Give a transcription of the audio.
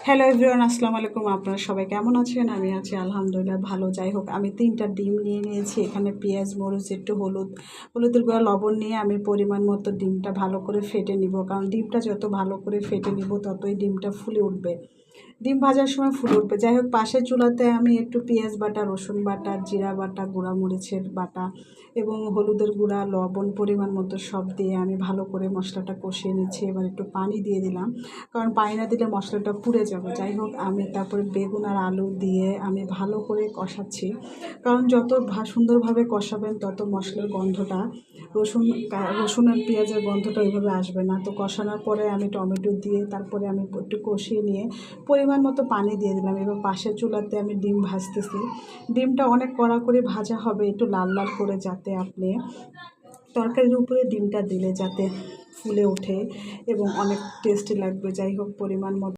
Hello everyone, আসসালামু আলাইকুম। আপনারা সবাই কেমন আছেন? আমি আছি আলহামদুলিল্লাহ ভালো। যাই হোক, আমি 3টা ডিম নিয়ে নিয়েছি। এখানে পেঁয়াজ, মরিচ, একটু হলুদের গুঁড়া, লবণ নিয়ে আমি পরিমাণ মতো ডিমটা ভালো করে ফেটে নিব। কারণ ডিমটা যত ভালো করে ফেটে নিব ততই ডিমটা ফুলে উঠবে, ডিম ভাজার সময় ফুলে উঠবে। যাই হোক, পাশের চুলাতে আমি একটু পেঁয়াজ বাটা, রসুন বাটা, জিরা বাটা, গুঁড়া মরিচের বাটা এবং হলুদের গুঁড়া, লবণ পরিমাণ মতো সব দিয়ে আমি ভালো করে মশলাটা কষিয়ে নিচ্ছি। এবার একটু পানি দিয়ে দিলাম, কারণ পানি না দিলে মশলাটা পুড়ে যাবে। যাই হোক, আমি তারপরে বেগুন আর আলু দিয়ে আমি ভালো করে কষাচ্ছি। কারণ যত সুন্দরভাবে কষাবেন তত মশলার গন্ধটা, রসুন আর পেঁয়াজের গন্ধটা ওইভাবে আসবে না। তো কষানোর পরে আমি টমেটো দিয়ে তারপরে আমি একটু কষিয়ে নিয়ে পরিমাণ মতো পানি দিয়ে দিলাম। এবার পাশের চুলাতে আমি ডিম ভাজতেছি। ডিমটা অনেক কড়া করে ভাজা হবে, একটু লাল লাল করে, যাতে আপনি তরকারির উপরে ডিমটা দিলে যাতে ফুলে ওঠে এবং অনেক টেস্টি লাগবে। যাই হোক, পরিমাণ মতো